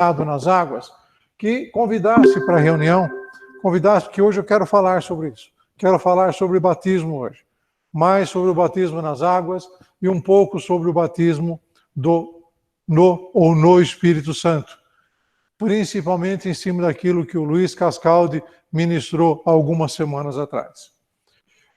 batizado nas águas, que convidasse para a reunião, convidasse, porque hoje eu quero falar sobre isso. Quero falar sobre batismo hoje. Mais sobre o batismo nas águas e um pouco sobre o batismo no Espírito Santo. Principalmente em cima daquilo que o Luiz Cascaldi ministrou algumas semanas atrás.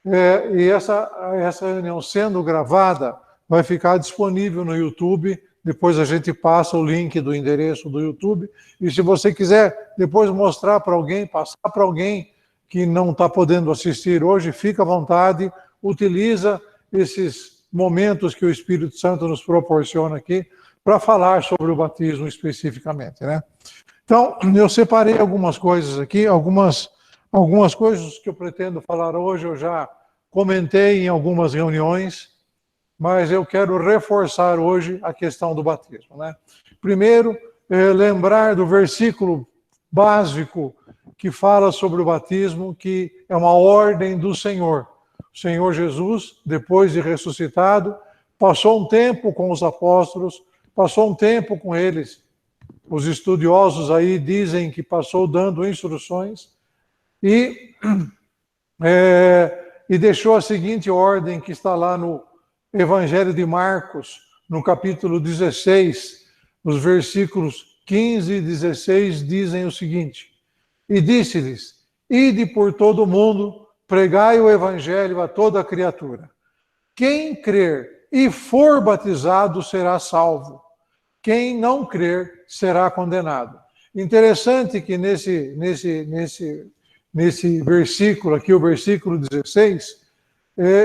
E essa reunião sendo gravada vai ficar disponível no YouTube. Depois a gente passa o link do endereço do YouTube. E se você quiser depois mostrar para alguém, passar para alguém que não está podendo assistir hoje, fica à vontade, utiliza esses momentos que o Espírito Santo nos proporciona aqui para falar sobre o batismo especificamente, né? Então, eu separei algumas coisas aqui, algumas coisas que eu pretendo falar hoje, eu já comentei em algumas reuniões, mas eu quero reforçar hoje a questão do batismo, né? Primeiro, lembrar do versículo básico que fala sobre o batismo, que é uma ordem do Senhor. O Senhor Jesus, depois de ressuscitado, passou um tempo com os apóstolos, passou um tempo com eles. Os estudiosos aí dizem que passou dando instruções e deixou a seguinte ordem que está lá no Evangelho de Marcos, no capítulo 16, os versículos 15 e 16 dizem o seguinte: e disse-lhes, ide por todo o mundo, pregai o Evangelho a toda criatura. Quem crer e for batizado será salvo. Quem não crer será condenado. Interessante que nesse versículo aqui, o versículo 16,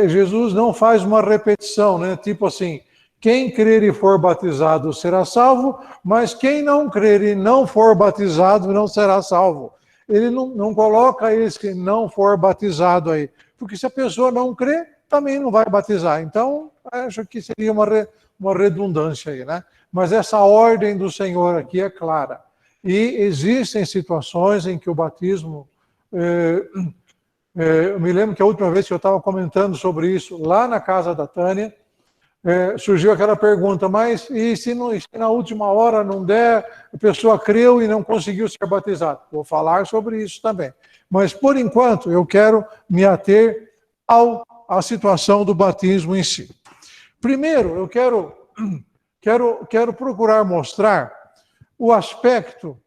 Jesus não faz uma repetição, né? Tipo assim, quem crer e for batizado será salvo, mas quem não crer e não for batizado não será salvo. Ele não coloca esse não for batizado aí, porque se a pessoa não crer, também não vai batizar. Então, acho que seria uma redundância aí, né? Mas essa ordem do Senhor aqui é clara. E existem situações em que o batismo... eu me lembro que a última vez que eu estava comentando sobre isso, lá na casa da Tânia, surgiu aquela pergunta, mas e se na última hora não der, a pessoa creu e não conseguiu ser batizada? Vou falar sobre isso também. Mas, por enquanto, eu quero me ater à situação do batismo em si. Primeiro, eu quero procurar mostrar o aspecto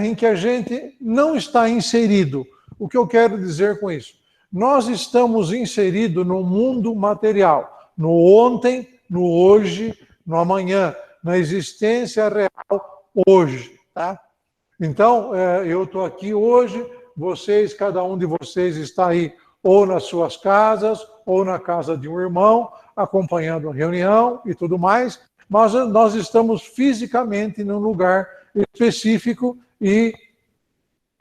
em que a gente não está inserido. O que eu quero dizer com isso? Nós estamos inseridos no mundo material, no ontem, no hoje, no amanhã, na existência real hoje, tá? Então, eu estou aqui hoje, cada um de vocês está aí ou nas suas casas, ou na casa de um irmão, acompanhando a reunião e tudo mais, mas nós estamos fisicamente num lugar específico e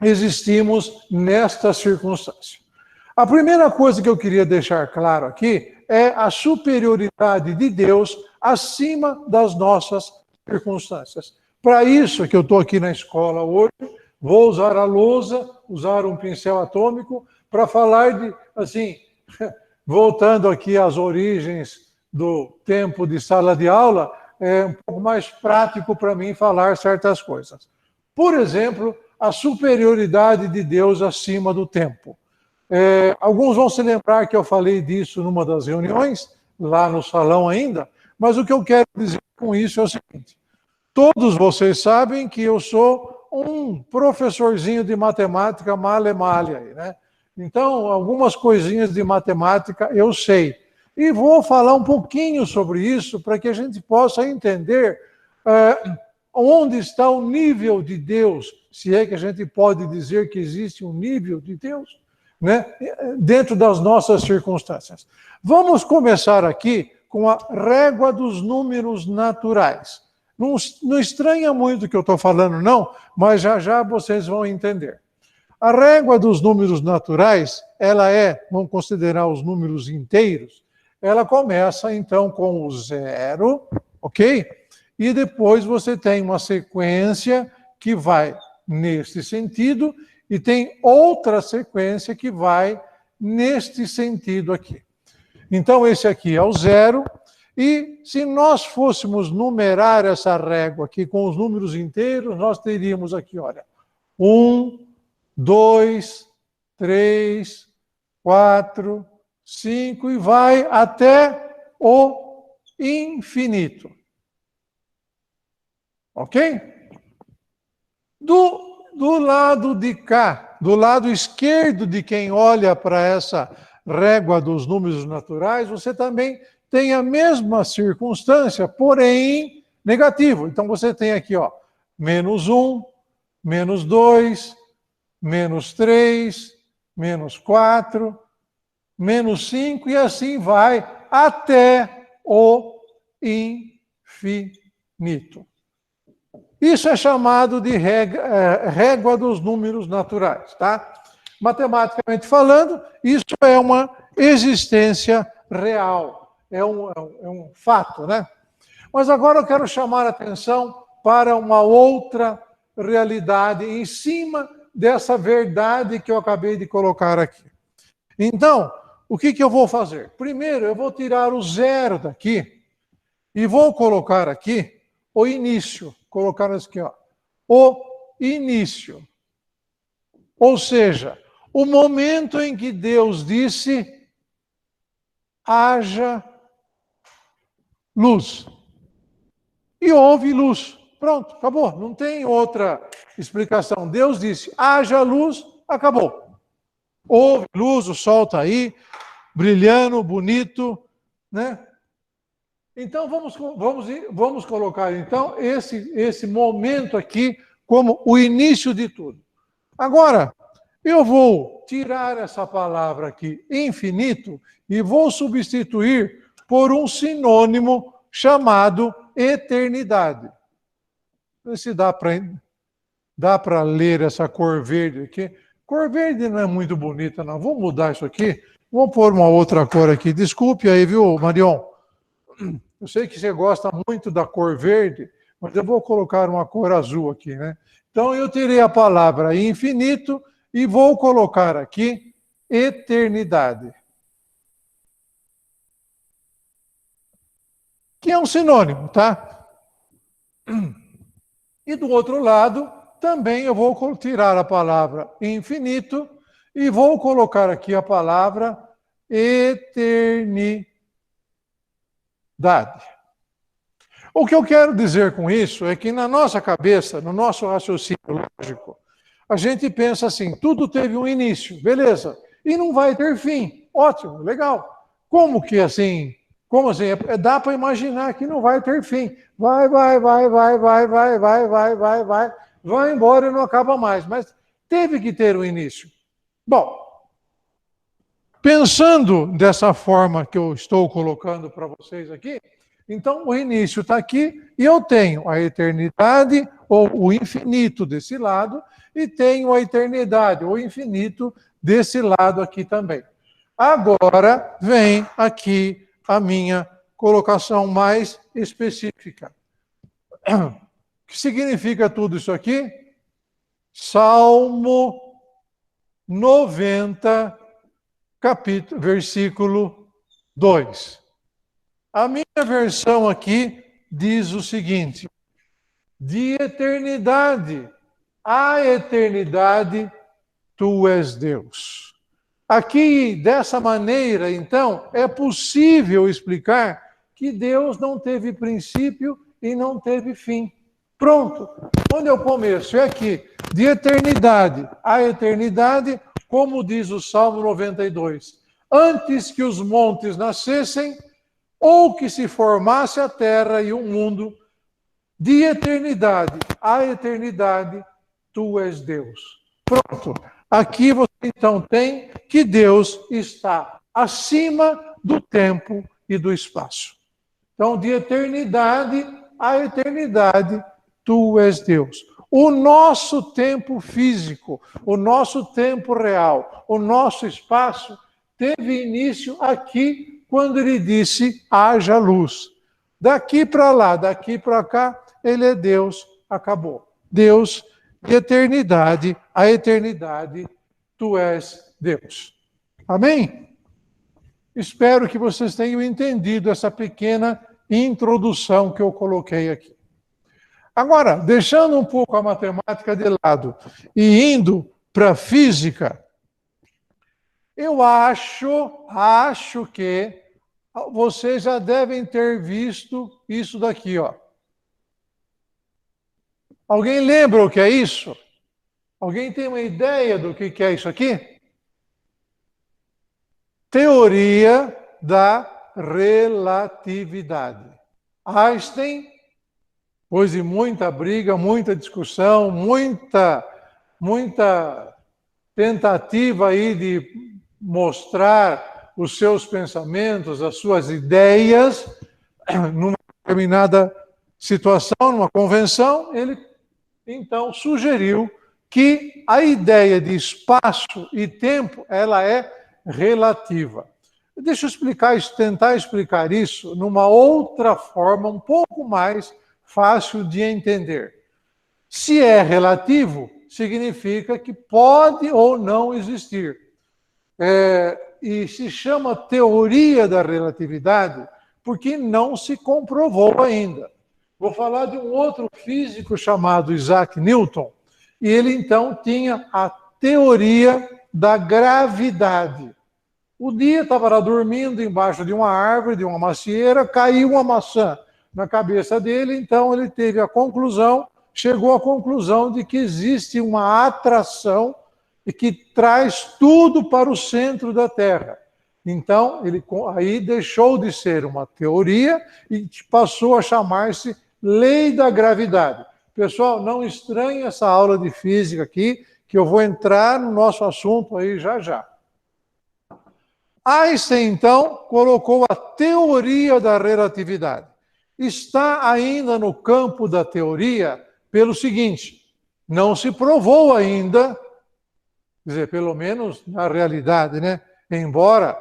existimos nesta circunstância. A primeira coisa que eu queria deixar claro aqui é a superioridade de Deus acima das nossas circunstâncias. Para isso que eu estou aqui na escola hoje, vou usar a lousa, usar um pincel atômico para falar de, assim, voltando aqui às origens do tempo de sala de aula, é um pouco mais prático para mim falar certas coisas. Por exemplo, a superioridade de Deus acima do tempo. Alguns vão se lembrar que eu falei disso numa das reuniões, lá no salão ainda, mas o que eu quero dizer com isso é o seguinte: todos vocês sabem que eu sou um professorzinho de matemática male-male aí, né? Então, algumas coisinhas de matemática eu sei. E vou falar um pouquinho sobre isso para que a gente possa entender onde está o nível de Deus, se é que a gente pode dizer que existe um nível de Deus, né, dentro das nossas circunstâncias. Vamos começar aqui com a régua dos números naturais. Não estranha muito o que eu estou falando, não, mas já já vocês vão entender. A régua dos números naturais, vamos considerar os números inteiros, ela começa então com o 0, ok? E depois você tem uma sequência que vai neste sentido e tem outra sequência que vai neste sentido aqui. Então esse aqui é o 0, E se nós fôssemos numerar essa régua aqui com os números inteiros, nós teríamos aqui, olha, 1, 2, 3, 4, 5 e vai até o infinito. Ok? Do lado de cá, do lado esquerdo de quem olha para essa régua dos números naturais, você também tem a mesma circunstância, porém negativo. Então você tem aqui, ó, -1, -2, -3, -4, -5 e assim vai até o infinito. Isso é chamado de régua dos números naturais, tá? Matematicamente falando, isso é uma existência real, é um fato, né? Mas agora eu quero chamar a atenção para uma outra realidade em cima dessa verdade que eu acabei de colocar aqui. Então, o que eu vou fazer? Primeiro, eu vou tirar o zero daqui e vou colocar aqui o início. Colocar aqui, ó, o início. Ou seja, o momento em que Deus disse: haja luz. E houve luz. Pronto, acabou. Não tem outra explicação. Deus disse: haja luz, acabou. Houve luz, o sol está aí, brilhando, bonito, né? Então, vamos colocar, então, esse momento aqui como o início de tudo. Agora, eu vou tirar essa palavra aqui, infinito, e vou substituir por um sinônimo chamado eternidade. Não sei se dá para ler essa cor verde aqui. Cor verde não é muito bonita, não. Vou mudar isso aqui. Vamos pôr uma outra cor aqui. Desculpe aí, viu, Marion? Eu sei que você gosta muito da cor verde, mas eu vou colocar uma cor azul aqui, né? Então, eu tirei a palavra infinito e vou colocar aqui eternidade. Que é um sinônimo, tá? E do outro lado, também eu vou tirar a palavra infinito e vou colocar aqui a palavra eternidade. O que eu quero dizer com isso é que na nossa cabeça, no nosso raciocínio lógico, a gente pensa assim, tudo teve um início, beleza, e não vai ter fim. Ótimo, legal. Como que assim? Como assim? Dá para imaginar que não vai ter fim. Vai embora e não acaba mais. Mas teve que ter um início. Bom, pensando dessa forma que eu estou colocando para vocês aqui, então o início está aqui e eu tenho a eternidade ou o infinito desse lado e tenho a eternidade ou infinito desse lado aqui também. Agora vem aqui a minha colocação mais específica. O que significa tudo isso aqui? Salmo 90, versículo 2. A minha versão aqui diz o seguinte: de eternidade a eternidade, tu és Deus. Aqui, dessa maneira, então, é possível explicar que Deus não teve princípio e não teve fim. Pronto. Onde é o começo? É aqui. De eternidade a eternidade, como diz o Salmo 92. Antes que os montes nascessem, ou que se formasse a terra e o mundo, de eternidade a eternidade, tu és Deus. Pronto. Aqui você então tem que Deus está acima do tempo e do espaço. Então, de eternidade a eternidade, tu és Deus. O nosso tempo físico, o nosso tempo real, o nosso espaço, teve início aqui, quando ele disse, haja luz. Daqui para lá, daqui para cá, ele é Deus, acabou. Deus, de eternidade a eternidade, tu és Deus. Amém? Espero que vocês tenham entendido essa pequena introdução que eu coloquei aqui. Agora, deixando um pouco a matemática de lado e indo para a física, eu acho que vocês já devem ter visto isso daqui, ó. Alguém lembra o que é isso? Alguém tem uma ideia do que é isso aqui? Teoria da relatividade. Einstein, depois de muita briga, muita discussão, muita tentativa aí de mostrar os seus pensamentos, as suas ideias, numa determinada situação, numa convenção, ele então sugeriu que a ideia de espaço e tempo, ela é relativa. Deixa eu tentar explicar isso numa outra forma, um pouco mais fácil de entender. Se é relativo, significa que pode ou não existir. E se chama teoria da relatividade porque não se comprovou ainda. Vou falar de um outro físico chamado Isaac Newton, e ele então tinha a teoria da gravidade. O dia estava lá dormindo embaixo de uma árvore, de uma macieira, caiu uma maçã na cabeça dele, então ele chegou à conclusão de que existe uma atração e que traz tudo para o centro da Terra. Então, ele aí deixou de ser uma teoria e passou a chamar-se lei da gravidade. Pessoal, não estranhe essa aula de física aqui, que eu vou entrar no nosso assunto aí já já. Einstein, então, colocou a teoria da relatividade. Está ainda no campo da teoria pelo seguinte: não se provou ainda, quer dizer, pelo menos na realidade, né? Embora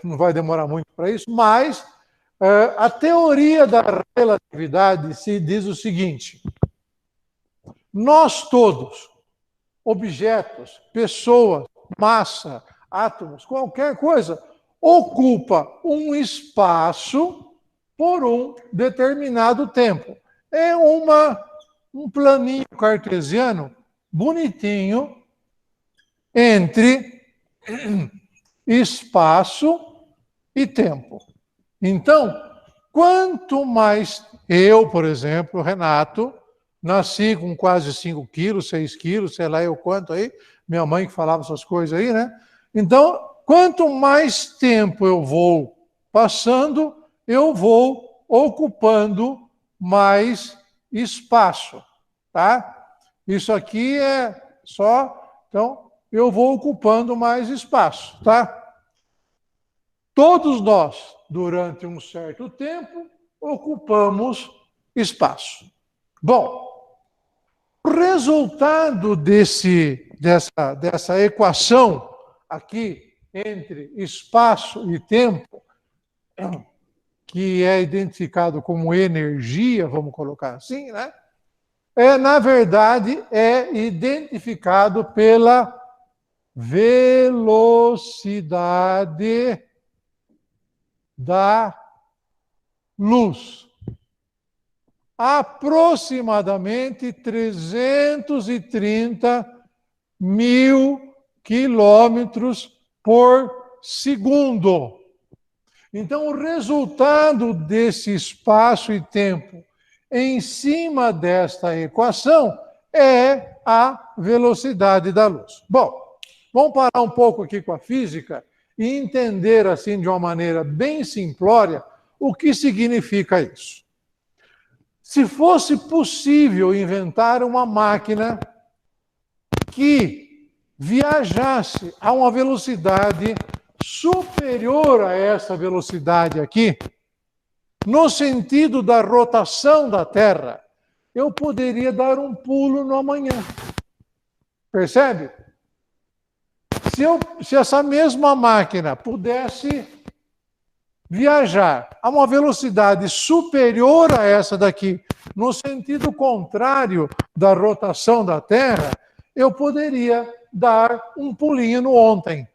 não vai demorar muito para isso, mas a teoria da relatividade se diz o seguinte: nós todos, objetos, pessoas, massa, átomos, qualquer coisa, ocupa um espaço por um determinado tempo. É um planinho cartesiano bonitinho entre espaço e tempo. Então, quanto mais eu, por exemplo, Renato, nasci com quase 5 quilos, 6 quilos, sei lá eu quanto aí, minha mãe que falava essas coisas aí, né? Então, quanto mais tempo eu vou passando, eu vou ocupando mais espaço, tá? Isso aqui é só, então, eu vou ocupando mais espaço, tá? Todos nós, durante um certo tempo, ocupamos espaço. Bom, o resultado dessa equação aqui entre espaço e tempo, que é identificado como energia, vamos colocar assim, né? Na verdade, é identificado pela velocidade da luz. Aproximadamente 330 mil quilômetros por segundo. Então, o resultado desse espaço e tempo em cima desta equação é a velocidade da luz. Bom, vamos parar um pouco aqui com a física e entender, assim, de uma maneira bem simplória, o que significa isso. Se fosse possível inventar uma máquina que viajasse a uma velocidade superior a essa velocidade aqui, no sentido da rotação da Terra, eu poderia dar um pulo no amanhã. Percebe? Se essa mesma máquina pudesse viajar a uma velocidade superior a essa daqui, no sentido contrário da rotação da Terra, eu poderia dar um pulinho no ontem.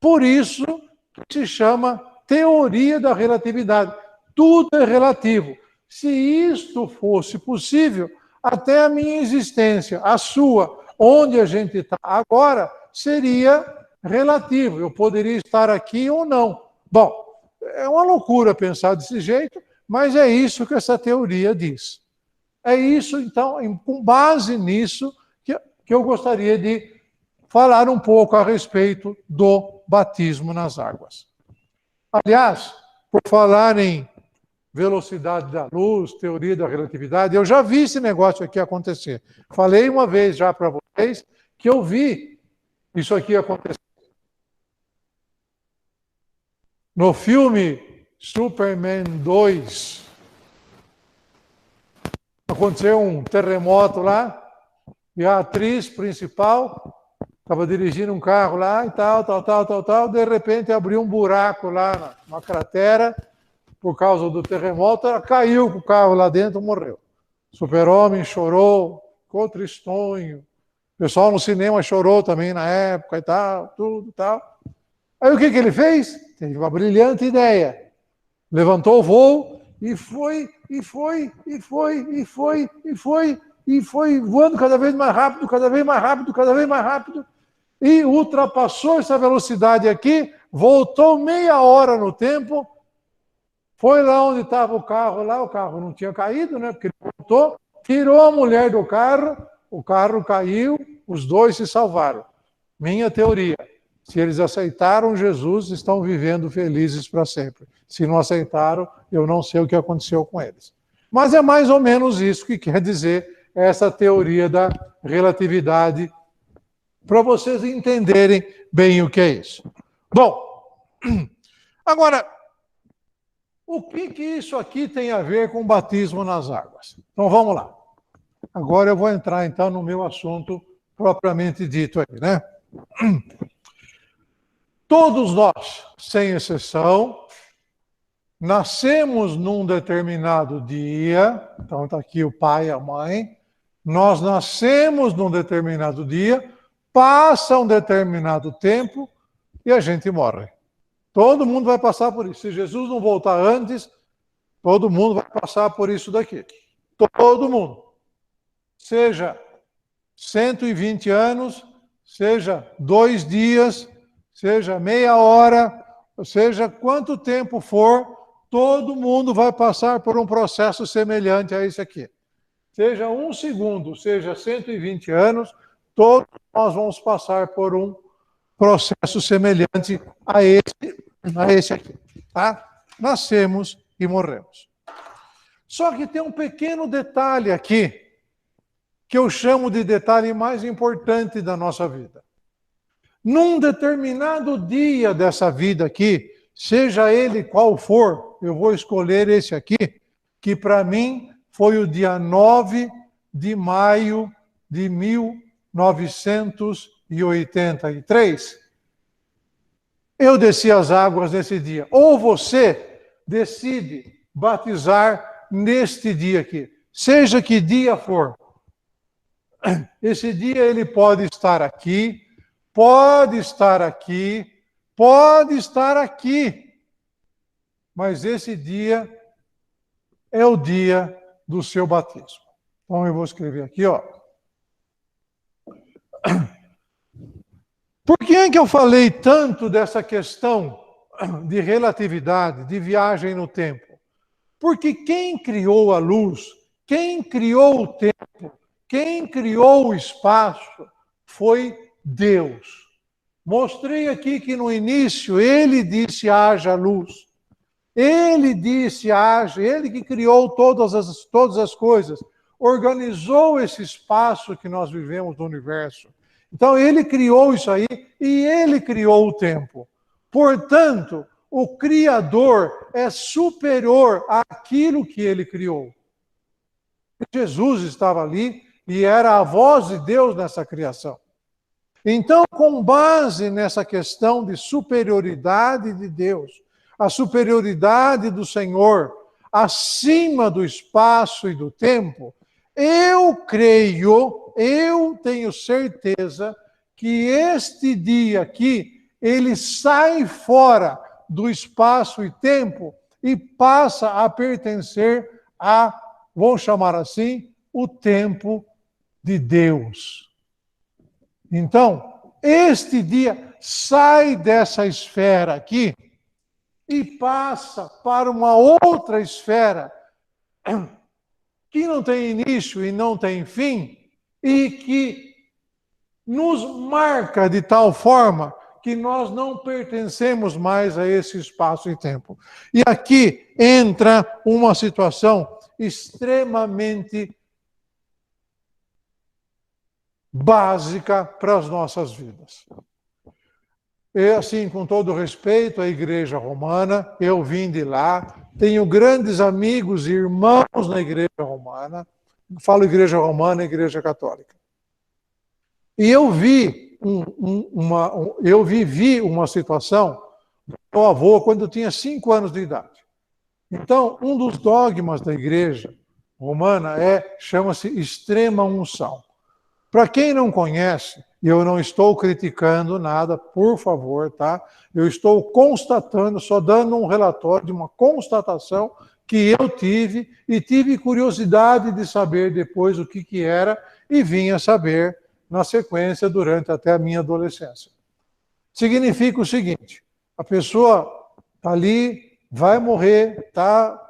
Por isso se chama teoria da relatividade. Tudo é relativo. Se isto fosse possível, até a minha existência, a sua, onde a gente está agora, seria relativo. Eu poderia estar aqui ou não. Bom, é uma loucura pensar desse jeito, mas é isso que essa teoria diz. É isso, então, com base nisso, que eu gostaria de falar um pouco a respeito do batismo nas águas. Aliás, por falar em velocidade da luz, teoria da relatividade, eu já vi esse negócio aqui acontecer. Falei uma vez já para vocês que eu vi isso aqui acontecer. No filme Superman 2, aconteceu um terremoto lá, e a atriz principal estava dirigindo um carro lá e tal, de repente abriu um buraco lá na cratera, por causa do terremoto, ela caiu com o carro lá dentro e morreu. O Super-Homem chorou, ficou tristonho. O pessoal no cinema chorou também na época e tal, tudo e tal. Aí o que ele fez? Teve uma brilhante ideia. Levantou o voo e foi voando cada vez mais rápido, e ultrapassou essa velocidade aqui, voltou meia hora no tempo, foi lá onde estava o carro não tinha caído, né? Porque ele voltou, tirou a mulher do carro, o carro caiu, os dois se salvaram. Minha teoria, se eles aceitaram Jesus, estão vivendo felizes para sempre. Se não aceitaram, eu não sei o que aconteceu com eles. Mas é mais ou menos isso que quer dizer essa teoria da relatividade, para vocês entenderem bem o que é isso. Bom, agora, o que isso aqui tem a ver com o batismo nas águas? Então vamos lá. Agora eu vou entrar então no meu assunto propriamente dito aí, né? Todos nós, sem exceção, nascemos num determinado dia, então está aqui o pai e a mãe, nós nascemos num determinado dia, passa um determinado tempo e a gente morre. Todo mundo vai passar por isso. Se Jesus não voltar antes, todo mundo vai passar por isso daqui. Todo mundo. Seja 120 anos, seja 2 dias, seja meia hora, seja quanto tempo for, todo mundo vai passar por um processo semelhante a esse aqui. Seja 1 segundo, seja 120 anos, todos nós vamos passar por um processo semelhante a esse aqui. Tá? Nascemos e morremos. Só que tem um pequeno detalhe aqui, que eu chamo de detalhe mais importante da nossa vida. Num determinado dia dessa vida aqui, seja ele qual for, eu vou escolher esse aqui, que para mim foi o dia 9 de maio de 1983. Eu desci as águas nesse dia. Ou você decide batizar neste dia aqui, seja que dia for. Esse dia ele pode estar aqui, pode estar aqui, pode estar aqui. Mas esse dia é o dia do seu batismo. Então eu vou escrever aqui, ó. Por que é que eu falei tanto dessa questão de relatividade, de viagem no tempo? Porque quem criou a luz, quem criou o tempo, quem criou o espaço foi Deus. Mostrei aqui que no início ele disse haja luz. Ele disse haja, ele que criou todas as coisas, organizou esse espaço que nós vivemos no universo. Então ele criou isso aí e ele criou o tempo. Portanto, o Criador é superior àquilo que ele criou. Jesus estava ali e era a voz de Deus nessa criação. Então, com base nessa questão de superioridade de Deus, a superioridade do Senhor acima do espaço e do tempo, eu creio, eu tenho certeza que este dia aqui, ele sai fora do espaço e tempo e passa a pertencer a, vamos chamar assim, o tempo de Deus. Então, este dia sai dessa esfera aqui e passa para uma outra esfera que não tem início e não tem fim e que nos marca de tal forma que nós não pertencemos mais a esse espaço e tempo. E aqui entra uma situação extremamente básica para as nossas vidas. E assim, com todo respeito à Igreja Romana, eu vim de lá, tenho grandes amigos e irmãos na Igreja Romana, falo Igreja Romana e Igreja Católica. E eu vivi uma situação do meu avô quando eu tinha 5 anos de idade. Então, um dos dogmas da Igreja Romana chama-se extrema unção. Para quem não conhece, e eu não estou criticando nada, por favor, tá? Eu estou constatando, só dando um relatório de uma constatação que eu tive e tive curiosidade de saber depois o que era e vinha saber na sequência durante até a minha adolescência. Significa o seguinte, a pessoa está ali, vai morrer, tá?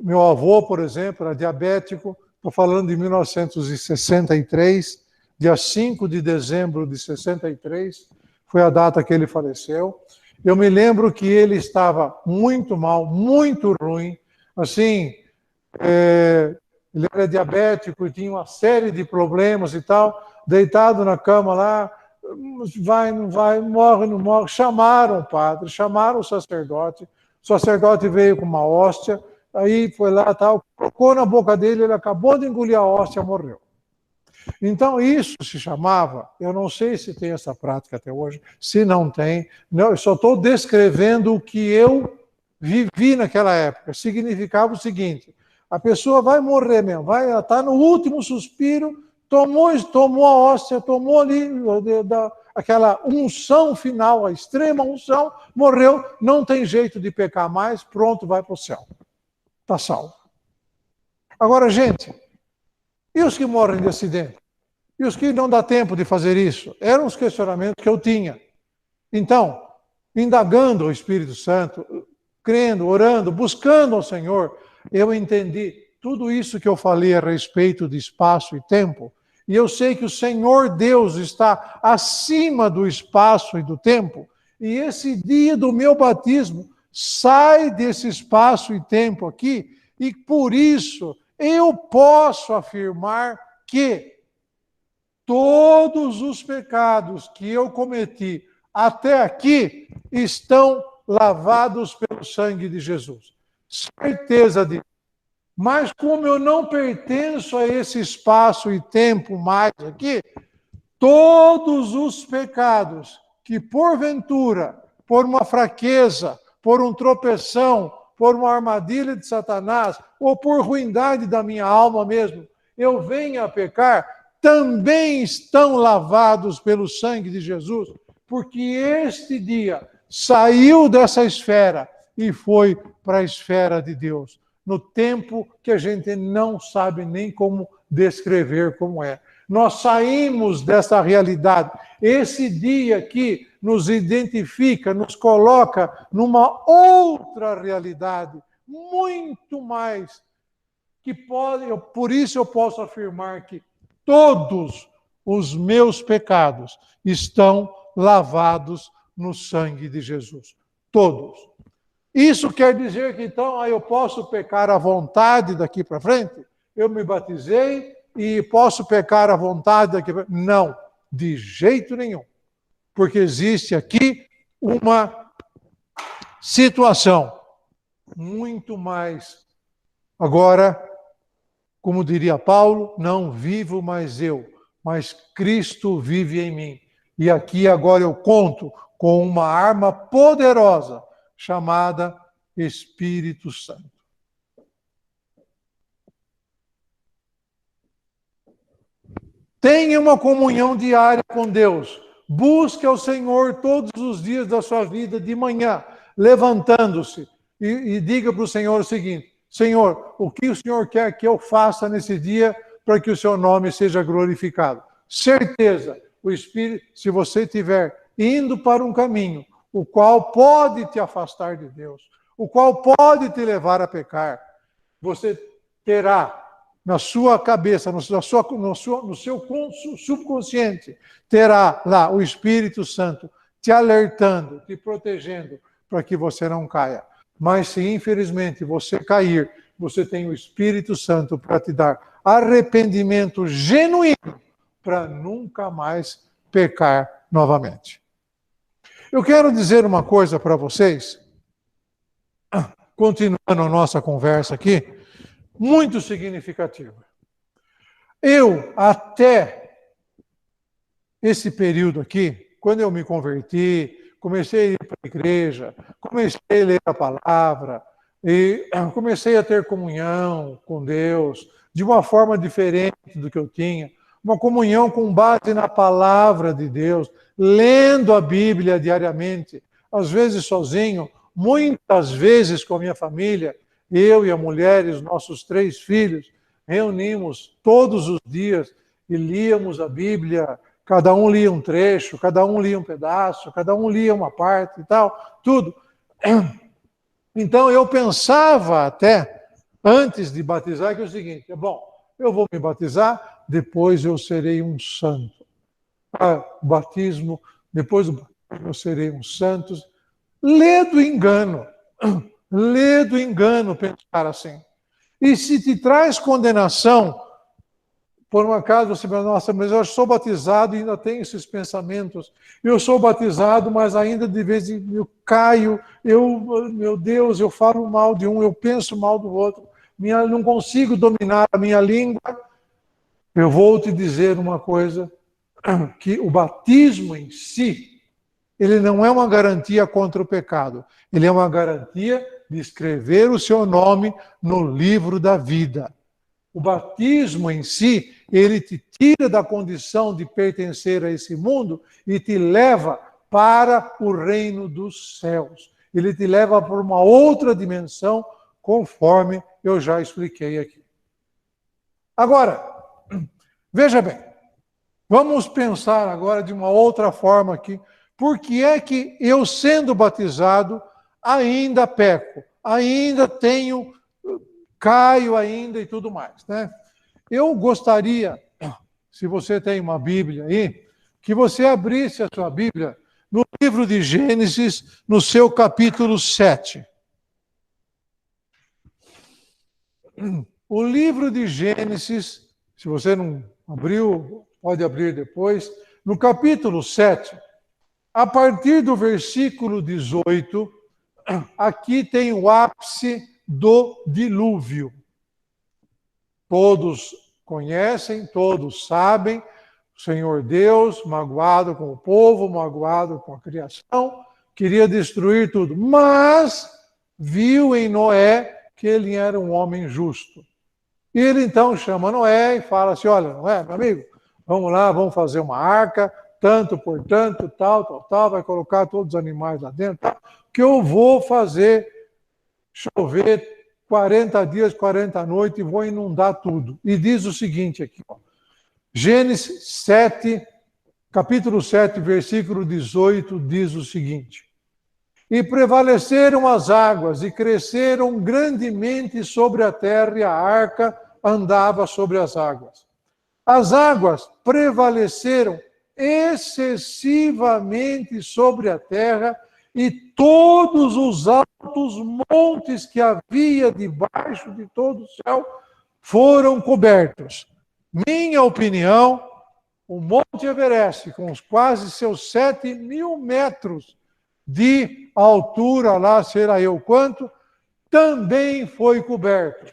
Meu avô, por exemplo, era diabético, estou falando de 1963, dia 5 de dezembro de 63, foi a data que ele faleceu. Eu me lembro que ele estava muito mal, muito ruim, assim, ele era diabético e tinha uma série de problemas e tal, deitado na cama lá, vai, não vai, morre, não morre. Chamaram o padre, chamaram o sacerdote veio com uma hóstia, aí foi lá, tal, colocou na boca dele, ele acabou de engolir a hóstia, morreu. Então, isso se chamava, eu não sei se tem essa prática até hoje, se não tem, não, eu só estou descrevendo o que eu vivi naquela época. Significava o seguinte, a pessoa vai morrer mesmo, vai estar no último suspiro, tomou a hóstia, tomou ali aquela unção final, a extrema unção, morreu, não tem jeito de pecar mais, pronto, vai para o céu. Está salvo. Agora, gente, e os que morrem de acidente? E os que não dá tempo de fazer isso? Eram os questionamentos que eu tinha. Então, indagando o Espírito Santo, crendo, orando, buscando ao Senhor, eu entendi tudo isso que eu falei a respeito de espaço e tempo, e eu sei que o Senhor Deus está acima do espaço e do tempo, e esse dia do meu batismo sai desse espaço e tempo aqui, e por isso eu posso afirmar que todos os pecados que eu cometi até aqui estão lavados pelo sangue de Jesus. Certeza disso. Mas como eu não pertenço a esse espaço e tempo mais aqui, todos os pecados que porventura, por uma fraqueza, por um tropeção, por uma armadilha de Satanás, ou por ruindade da minha alma mesmo, eu venha a pecar, também estão lavados pelo sangue de Jesus, porque este dia saiu dessa esfera e foi para a esfera de Deus, no tempo que a gente não sabe nem como descrever como é. Nós saímos dessa realidade. Esse dia aqui nos identifica, nos coloca numa outra realidade, muito mais que pode, por isso eu posso afirmar que todos os meus pecados estão lavados no sangue de Jesus. Todos. Isso quer dizer que então eu posso pecar à vontade daqui para frente? Eu me batizei e posso pecar à vontade daqui para frente? Não, de jeito nenhum. Porque existe aqui uma situação muito mais. Agora, como diria Paulo, não vivo mais eu, mas Cristo vive em mim. E aqui agora eu conto com uma arma poderosa chamada Espírito Santo. Tenha uma comunhão diária com Deus. Busque ao Senhor todos os dias da sua vida, de manhã, levantando-se, e diga para o Senhor o seguinte: Senhor, o que o Senhor quer que eu faça nesse dia para que o seu nome seja glorificado? Certeza, o Espírito, se você estiver indo para um caminho, o qual pode te afastar de Deus, o qual pode te levar a pecar, você terá na sua cabeça, no seu subconsciente, terá lá o Espírito Santo te alertando, te protegendo, para que você não caia. Mas se infelizmente você cair, você tem o Espírito Santo para te dar arrependimento genuíno, para nunca mais pecar novamente. Eu quero dizer uma coisa para vocês, continuando a nossa conversa aqui, muito significativa. Eu, até esse período aqui, quando eu me converti, comecei a ir para a igreja, comecei a ler a palavra, e comecei a ter comunhão com Deus, de uma forma diferente do que eu tinha, uma comunhão com base na palavra de Deus, lendo a Bíblia diariamente, às vezes sozinho, muitas vezes com a minha família, eu e a mulher e os nossos 3 filhos, reunimos todos os dias e líamos a Bíblia, cada um lia um trecho, cada um lia um pedaço, cada um lia uma parte e tal, tudo. Então eu pensava até, antes de batizar, que é o seguinte: bom, eu vou me batizar, depois eu serei um santo. O batismo, depois do batismo eu serei um santo. Lê do engano pensar assim. E se te traz condenação, por um acaso você fala: nossa, mas eu sou batizado e ainda tenho esses pensamentos. Eu sou batizado, mas ainda de vez em quando eu caio, meu Deus, eu falo mal de um, eu penso mal do outro, não consigo dominar a minha língua. Eu vou te dizer uma coisa, que o batismo em si, ele não é uma garantia contra o pecado. Ele é uma garantia de escrever o seu nome no livro da vida. O batismo em si, ele te tira da condição de pertencer a esse mundo e te leva para o reino dos céus. Ele te leva para uma outra dimensão, conforme eu já expliquei aqui. Agora, veja bem, vamos pensar agora de uma outra forma aqui. Por que é que eu, sendo batizado, ainda peco, ainda caio ainda e tudo mais, né? Eu gostaria, se você tem uma Bíblia aí, que você abrisse a sua Bíblia no livro de Gênesis, no seu capítulo 7. O livro de Gênesis, se você não abriu, pode abrir depois, no capítulo 7, a partir do versículo 18, aqui tem o ápice do dilúvio. Todos conhecem, todos sabem, o Senhor Deus, magoado com o povo, magoado com a criação, queria destruir tudo, mas viu em Noé que ele era um homem justo. E ele então chama Noé e fala assim: olha, Noé, meu amigo, vamos lá, vamos fazer uma arca, tanto por tanto, tal, vai colocar todos os animais lá dentro, tal, que eu vou fazer chover 40 dias, 40 noites e vou inundar tudo. E diz o seguinte aqui, ó, Gênesis 7, capítulo 7, versículo 18, diz o seguinte: e prevaleceram as águas e cresceram grandemente sobre a terra, e a arca andava sobre as águas. As águas prevaleceram excessivamente sobre a terra, e todos os altos montes que havia debaixo de todo o céu foram cobertos. Minha opinião, o Monte Everest, com os quase seus 7.000 metros de altura, lá será eu quanto, também foi coberto.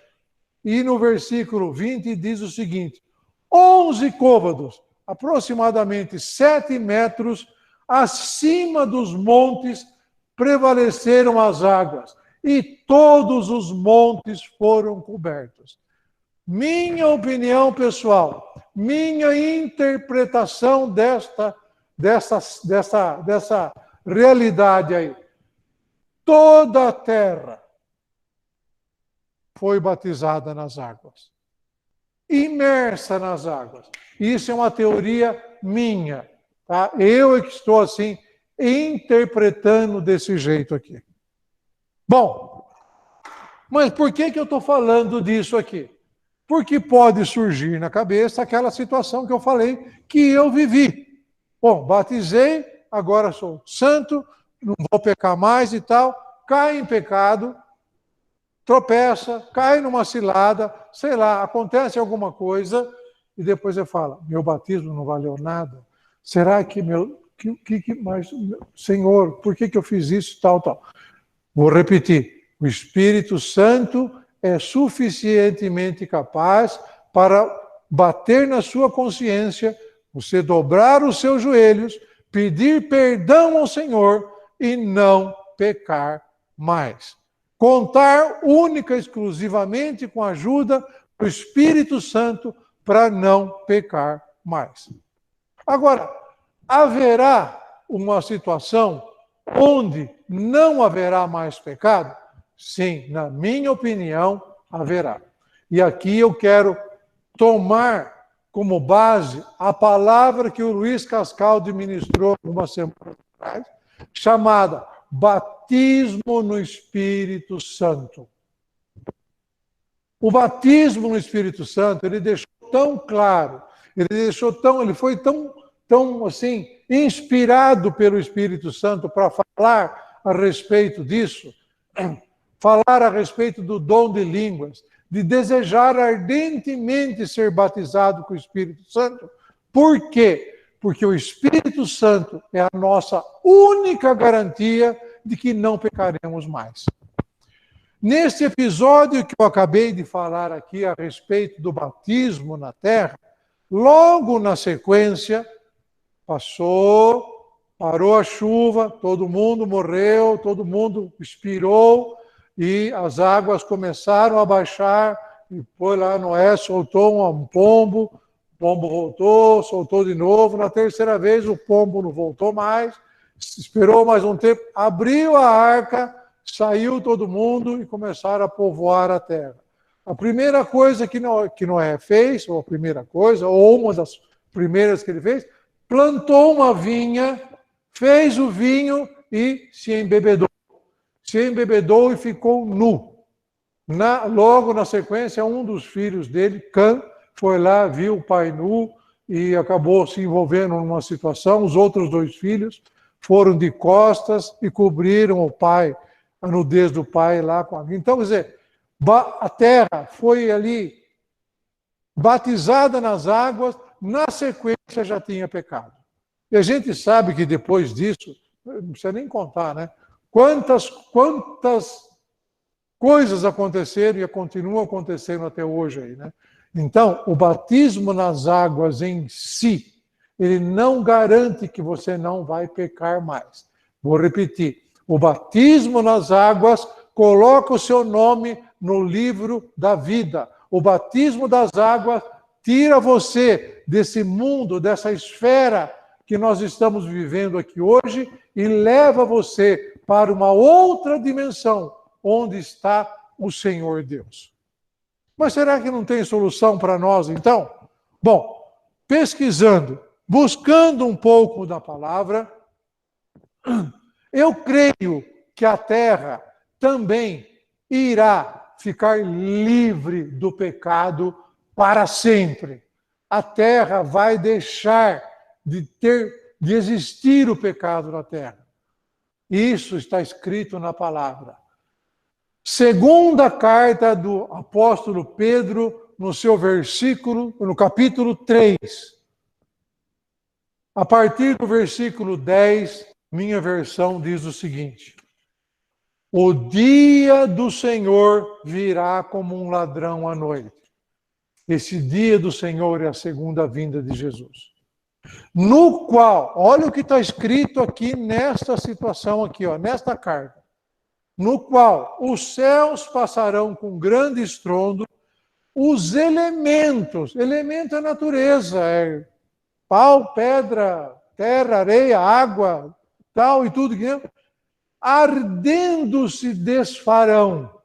E no versículo 20 diz o seguinte: 11 côvados, aproximadamente 7 metros, acima dos montes, prevaleceram as águas, e todos os montes foram cobertos. Minha opinião pessoal, minha interpretação desta dessa realidade aí. Toda a terra foi batizada nas águas, imersa nas águas. Isso é uma teoria minha, tá? Eu é que estou assim interpretando desse jeito aqui. Bom, mas por que eu estou falando disso aqui? Porque pode surgir na cabeça aquela situação que eu falei que eu vivi. Bom, batizei, agora sou santo, não vou pecar mais e tal, cai em pecado, tropeça, cai numa cilada, sei lá, acontece alguma coisa, e depois eu falo, meu batismo não valeu nada? Será que mas, Senhor, por que eu fiz isso, tal, tal? Vou repetir, o Espírito Santo é suficientemente capaz para bater na sua consciência, você dobrar os seus joelhos, pedir perdão ao Senhor e não pecar mais. Contar única e exclusivamente com a ajuda do Espírito Santo para não pecar mais. Agora, haverá uma situação onde não haverá mais pecado? Sim, na minha opinião, haverá. E aqui eu quero tomar como base a palavra que o Luiz Cascaldi ministrou uma semana atrás, chamada batismo no Espírito Santo. O batismo no Espírito Santo, ele deixou tão claro, ele foi tão assim, inspirado pelo Espírito Santo para falar a respeito disso, falar a respeito do dom de línguas, de desejar ardentemente ser batizado com o Espírito Santo. Por quê? Porque o Espírito Santo é a nossa única garantia de que não pecaremos mais. Nesse episódio que eu acabei de falar aqui a respeito do batismo na terra, logo na sequência, parou a chuva, todo mundo morreu, todo mundo expirou, e as águas começaram a baixar, e foi lá Noé, soltou um pombo, o pombo voltou, soltou de novo, na terceira vez o pombo não voltou mais, esperou mais um tempo, abriu a arca, saiu todo mundo e começaram a povoar a terra. A primeira coisa que Noé fez, ou a primeira coisa, ou uma das primeiras que ele fez, plantou uma vinha, fez o vinho e se embebedou. Se embebedou e ficou nu. Logo na sequência, um dos filhos dele, Cã, foi lá, viu o pai nu e acabou se envolvendo numa situação. Os outros dois filhos foram de costas e cobriram o pai, a nudez do pai lá com a vinha. Então, quer dizer, a terra foi ali batizada nas águas, na sequência já tinha pecado. E a gente sabe que depois disso, não precisa nem contar, né? Quantas coisas aconteceram e continuam acontecendo até hoje aí, né? Então, o batismo nas águas em si, ele não garante que você não vai pecar mais. Vou repetir. O batismo nas águas coloca o seu nome no livro da vida. O batismo das águas tira você desse mundo, dessa esfera que nós estamos vivendo aqui hoje e leva você para uma outra dimensão, onde está o Senhor Deus. Mas será que não tem solução para nós, então? Bom, pesquisando, buscando um pouco da palavra, eu creio que a terra também irá ficar livre do pecado para sempre. A terra vai deixar de existir o pecado na terra. Isso está escrito na palavra. Segunda carta do apóstolo Pedro, no seu versículo, no capítulo 3. A partir do versículo 10, minha versão diz o seguinte: o dia do Senhor virá como um ladrão à noite. Esse dia do Senhor é a segunda vinda de Jesus. No qual, olha o que está escrito aqui nesta situação aqui, ó, nesta carta. No qual os céus passarão com grande estrondo, os elementos, elemento é natureza, é pau, pedra, terra, areia, água, tal e tudo, ardendo se desfarão.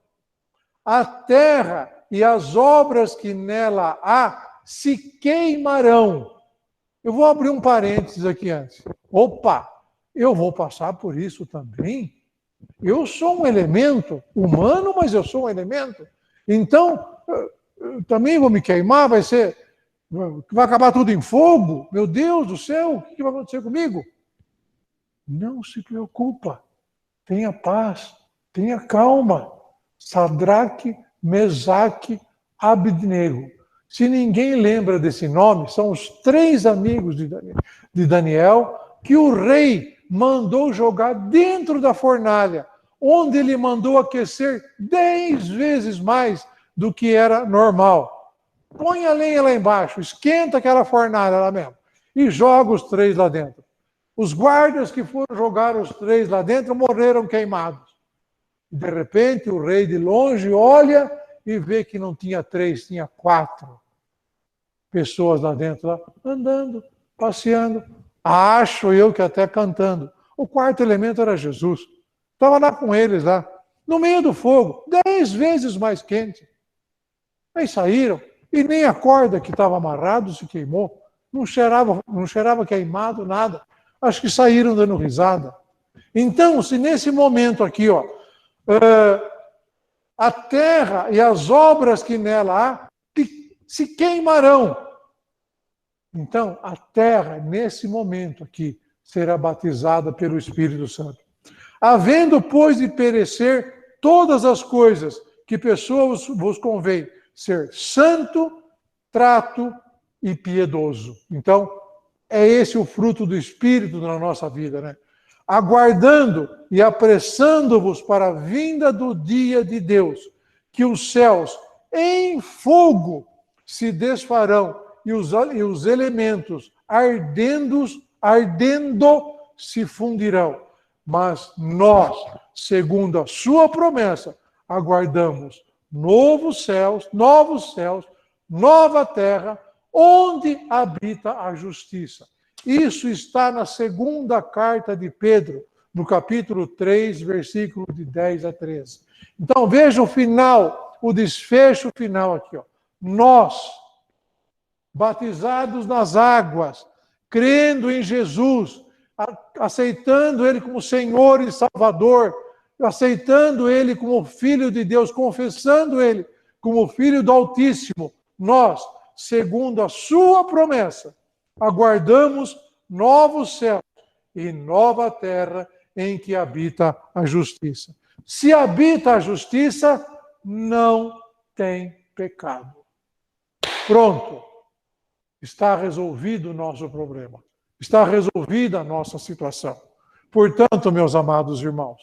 A terra e as obras que nela há se queimarão. Eu vou abrir um parênteses aqui antes. Opa, eu vou passar por isso também? Eu sou um elemento humano, mas eu sou um elemento. Então, eu também vou me queimar, vai acabar tudo em fogo? Meu Deus do céu, o que vai acontecer comigo? Não se preocupa. Tenha paz, tenha calma. Sadraque, Mesaque, Abednego. Se ninguém lembra desse nome, são os 3 amigos de Daniel que o rei mandou jogar dentro da fornalha, onde ele mandou aquecer 10 vezes mais do que era normal. Põe a lenha lá embaixo, esquenta aquela fornalha lá mesmo e joga os 3 lá dentro. Os guardas que foram jogar os 3 lá dentro morreram queimados. De repente, o rei de longe olha e vê que não tinha 3, tinha 4 pessoas lá dentro, lá, andando, passeando. Acho eu que até cantando. O 4º elemento era Jesus. Estava lá com eles, lá, no meio do fogo, 10 vezes mais quente. Aí saíram, e nem a corda que estava amarrado se queimou. Não cheirava queimado, nada. Acho que saíram dando risada. Então, se nesse momento aqui, a terra e as obras que nela há se queimarão. Então, a terra, nesse momento aqui, será batizada pelo Espírito Santo. Havendo, pois, de perecer todas as coisas que pessoas vos convém ser santo, trato e piedoso. Então, é esse o fruto do Espírito na nossa vida, né? Aguardando e apressando-vos para a vinda do dia de Deus, que os céus em fogo se desfarão e os elementos ardendo se fundirão. Mas nós, segundo a sua promessa, aguardamos novos céus, nova terra, onde habita a justiça. Isso está na 2ª carta de Pedro, no capítulo 3, versículo de 10 a 13. Então veja o final, o desfecho final aqui. Nós, batizados nas águas, crendo em Jesus, aceitando Ele como Senhor e Salvador, aceitando Ele como Filho de Deus, confessando Ele como Filho do Altíssimo, nós, segundo a sua promessa, aguardamos novos céus e nova terra em que habita a justiça. Se habita a justiça, não tem pecado. Pronto. Está resolvido o nosso problema. Está resolvida a nossa situação. Portanto, meus amados irmãos,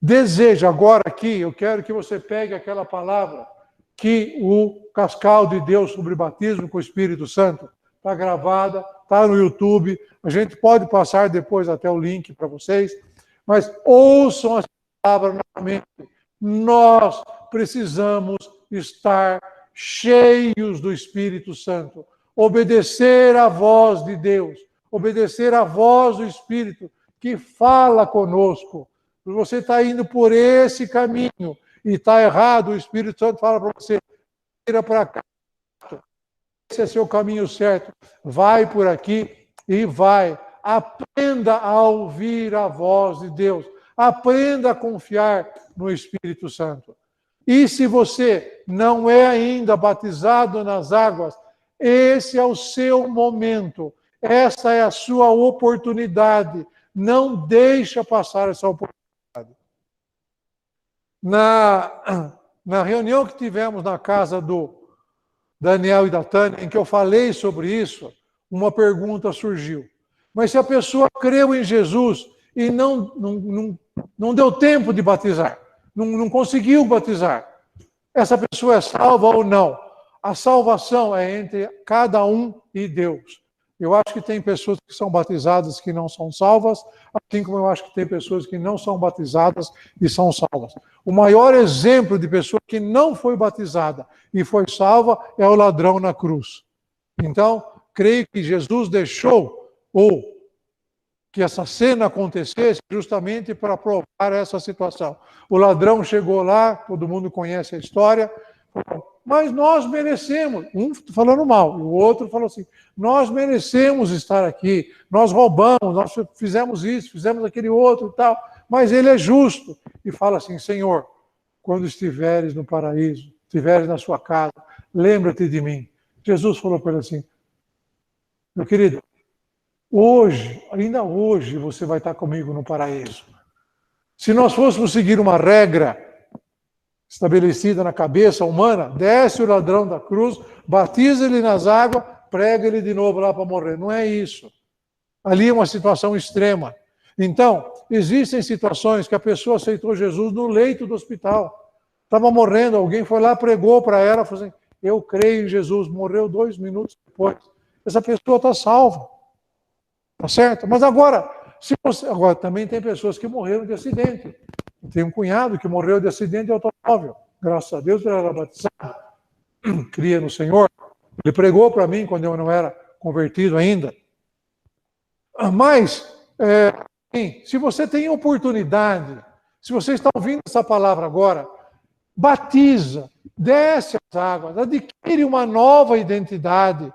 desejo agora aqui, eu quero que você pegue aquela palavra que o Cascal de Deus sobre batismo com o Espírito Santo está gravada, está no YouTube. A gente pode passar depois até o link para vocês, mas ouçam essa palavra novamente. Nós precisamos estar cheios do Espírito Santo, obedecer à voz de Deus, obedecer à voz do Espírito que fala conosco. Você está indo por esse caminho e está errado, o Espírito Santo fala para você, vira para cá. Esse é seu caminho certo. Vai por aqui e vai. Aprenda a ouvir a voz de Deus. Aprenda a confiar no Espírito Santo. E se você não é ainda batizado nas águas, esse é o seu momento. Essa é a sua oportunidade. Não deixa passar essa oportunidade. Na reunião que tivemos na casa do Daniel e da Tânia, em que eu falei sobre isso, uma pergunta surgiu. Mas se a pessoa creu em Jesus e não deu tempo de batizar, não conseguiu batizar, essa pessoa é salva ou não? A salvação é entre cada um e Deus. Eu acho que tem pessoas que são batizadas que não são salvas, assim como eu acho que tem pessoas que não são batizadas e são salvas. O maior exemplo de pessoa que não foi batizada e foi salva é o ladrão na cruz. Então, creio que Jesus deixou, ou que essa cena acontecesse justamente para provar essa situação. O ladrão chegou lá, todo mundo conhece a história, falou, mas nós merecemos, um falando mal, e o outro falou assim, nós merecemos estar aqui, nós roubamos, nós fizemos isso, fizemos aquele outro e tal, mas ele é justo. E fala assim, Senhor, quando estiveres no paraíso, estiveres na sua casa, lembra-te de mim. Jesus falou para ele assim, meu querido, hoje, ainda hoje, você vai estar comigo no paraíso. Se nós fôssemos seguir uma regra estabelecida na cabeça humana, desce o ladrão da cruz, batiza ele nas águas, prega ele de novo lá para morrer. Não é isso. Ali é uma situação extrema. Então, existem situações que a pessoa aceitou Jesus no leito do hospital. Estava morrendo, alguém foi lá, pregou para ela, falou assim, eu creio em Jesus, morreu 2 minutos depois. Essa pessoa está salva. Tá certo? Mas agora, agora também tem pessoas que morreram de acidente. Tem um cunhado que morreu de acidente de automóvel. Graças a Deus ele era batizado. Cria no Senhor. Ele pregou para mim quando eu não era convertido ainda. Mas, se você tem oportunidade, se você está ouvindo essa palavra agora, batiza, desce as águas, adquire uma nova identidade.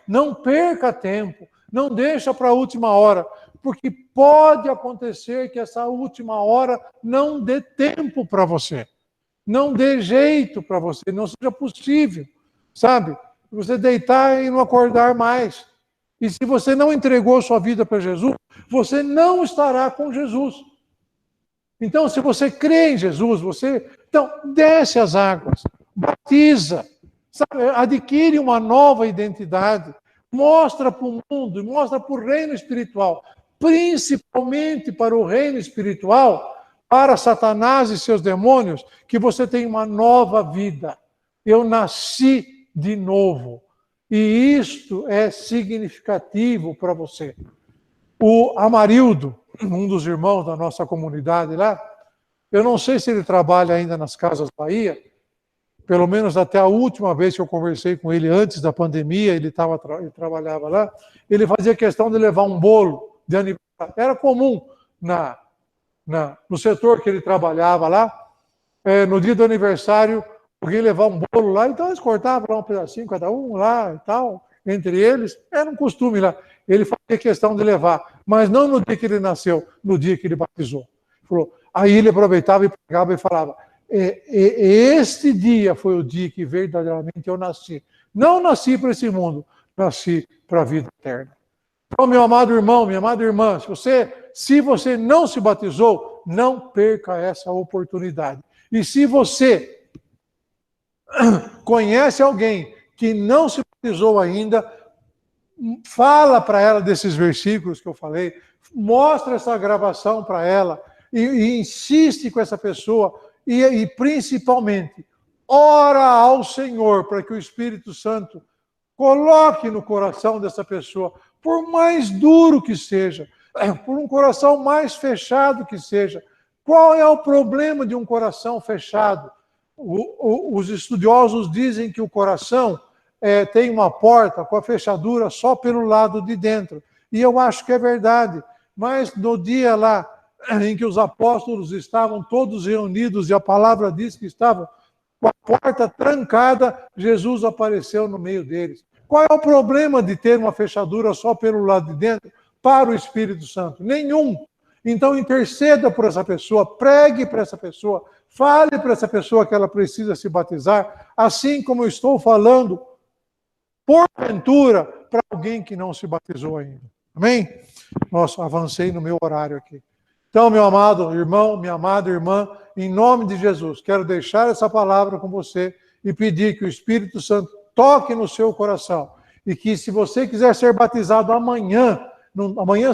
Não perca tempo. Não deixa para a última hora, porque pode acontecer que essa última hora não dê tempo para você, não dê jeito para você, não seja possível, sabe? Você deitar e não acordar mais. E se você não entregou sua vida para Jesus, você não estará com Jesus. Então, se você crê em Jesus, então desce as águas, batiza, sabe? Adquire uma nova identidade. Mostra para o mundo, mostra para o reino espiritual, principalmente para o reino espiritual, para Satanás e seus demônios, que você tem uma nova vida. Eu nasci de novo. E isto é significativo para você. O Amarildo, um dos irmãos da nossa comunidade lá, eu não sei se ele trabalha ainda nas Casas Bahia, pelo menos até a última vez que eu conversei com ele, antes da pandemia, ele trabalhava lá, ele fazia questão de levar um bolo de aniversário. Era comum no setor que ele trabalhava lá, no dia do aniversário, alguém levar um bolo lá, então eles cortavam lá um pedacinho, cada um lá e tal, entre eles, era um costume lá. Ele fazia questão de levar, mas não no dia que ele nasceu, no dia que ele batizou. Aí ele aproveitava e pegava e falava, este dia foi o dia que verdadeiramente eu nasci. Não nasci para esse mundo, nasci para a vida eterna. Então, meu amado irmão, minha amada irmã, se você não se batizou, não perca essa oportunidade. E se você conhece alguém que não se batizou ainda, fala para ela desses versículos que eu falei, mostra essa gravação para ela e insiste com essa pessoa e principalmente ora ao Senhor para que o Espírito Santo coloque no coração dessa pessoa, por mais duro que seja, por um coração mais fechado que seja. Qual é o problema de um coração fechado? Os estudiosos dizem que o coração tem uma porta com a fechadura só pelo lado de dentro. E eu acho que é verdade. Mas no dia lá em que os apóstolos estavam todos reunidos e a palavra diz que estavam com a porta trancada, Jesus apareceu no meio deles. Qual é o problema de ter uma fechadura só pelo lado de dentro para o Espírito Santo? Nenhum. Então interceda por essa pessoa, pregue para essa pessoa, fale para essa pessoa que ela precisa se batizar, assim como eu estou falando, porventura, para alguém que não se batizou ainda. Amém? Nossa, avancei no meu horário aqui. Então, meu amado irmão, minha amada irmã, em nome de Jesus, quero deixar essa palavra com você e pedir que o Espírito Santo toque no seu coração. E que se você quiser ser batizado amanhã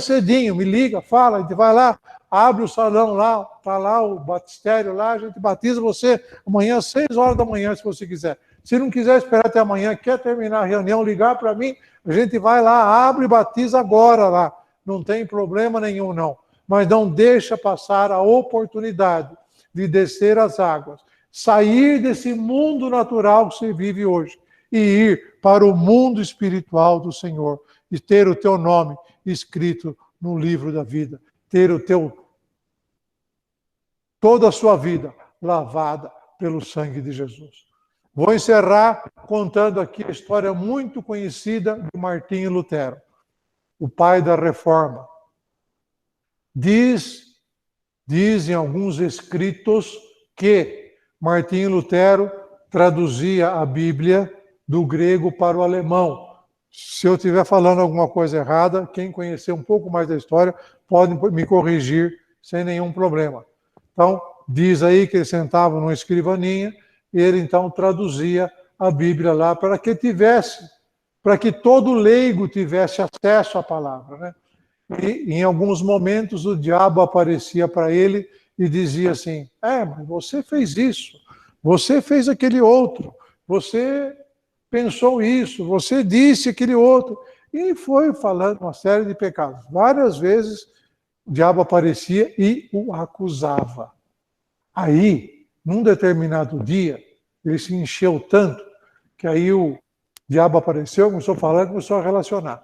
cedinho, me liga, fala, a gente vai lá, abre o salão lá, está lá o batistério lá, a gente batiza você amanhã às 6 horas da manhã, se você quiser. Se não quiser esperar até amanhã, quer terminar a reunião, ligar para mim, a gente vai lá, abre e batiza agora lá. Não tem problema nenhum, não. Mas não deixa passar a oportunidade de descer as águas, sair desse mundo natural que você vive hoje e ir para o mundo espiritual do Senhor e ter o teu nome escrito no livro da vida, ter toda a sua vida lavada pelo sangue de Jesus. Vou encerrar contando aqui a história muito conhecida de Martinho Lutero, o pai da Reforma. Dizem alguns escritos que Martinho Lutero traduzia a Bíblia do grego para o alemão. Se eu estiver falando alguma coisa errada, quem conhecer um pouco mais da história pode me corrigir sem nenhum problema. Então, diz aí que ele sentava numa escrivaninha e ele então traduzia a Bíblia lá para que todo leigo tivesse acesso à palavra, né? E em alguns momentos o diabo aparecia para ele e dizia assim: mas você fez isso, você fez aquele outro, você pensou isso, você disse aquele outro. E foi falando uma série de pecados. Várias vezes o diabo aparecia e o acusava. Aí, num determinado dia, ele se encheu tanto que aí o diabo apareceu, começou a falar, começou a relacionar.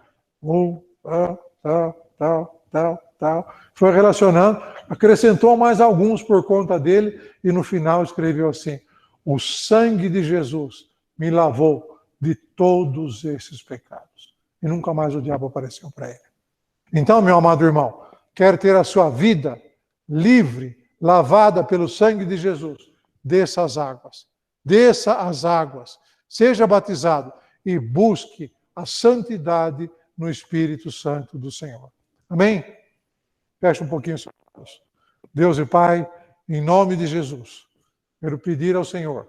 Tal. Foi relacionando, acrescentou mais alguns por conta dele e no final escreveu assim: o sangue de Jesus me lavou de todos esses pecados. E nunca mais o diabo apareceu para ele. Então, meu amado irmão, quer ter a sua vida livre, lavada pelo sangue de Jesus, desça as águas, seja batizado e busque a santidade no Espírito Santo do Senhor. Amém? Feche um pouquinho os seus olhos. Deus e Pai, em nome de Jesus, quero pedir ao Senhor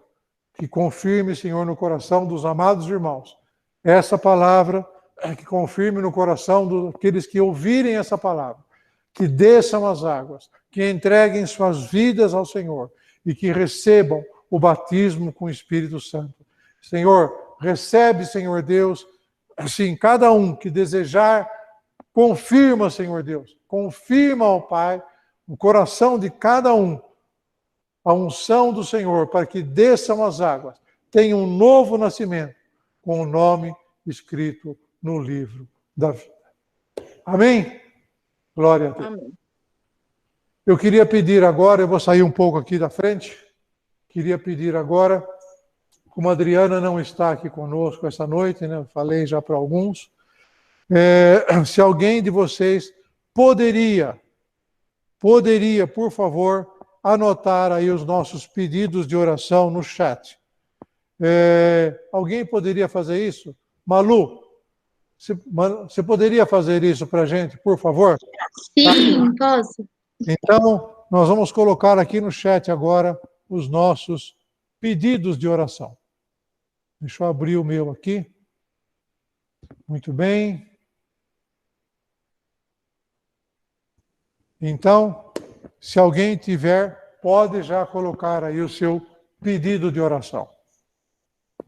que confirme, Senhor, no coração dos amados irmãos, essa palavra, que confirme no coração daqueles que ouvirem essa palavra, que desçam as águas, que entreguem suas vidas ao Senhor e que recebam o batismo com o Espírito Santo. Senhor, recebe, Senhor Deus, assim, cada um que desejar, confirma, Senhor Deus, confirma ao Pai, no coração de cada um, a unção do Senhor, para que desçam as águas, tenham um novo nascimento, com o nome escrito no livro da vida. Amém? Glória a Deus. Amém. Eu queria pedir agora, eu vou sair um pouco aqui da frente, queria pedir agora, como a Adriana não está aqui conosco essa noite, né? Eu falei já para alguns, se alguém de vocês poderia, por favor, anotar aí os nossos pedidos de oração no chat. Alguém poderia fazer isso? Malu, você poderia fazer isso para a gente, por favor? Sim, posso. Então, nós vamos colocar aqui no chat agora os nossos pedidos de oração. Deixa eu abrir o meu aqui. Muito bem. Então, se alguém tiver, pode já colocar aí o seu pedido de oração.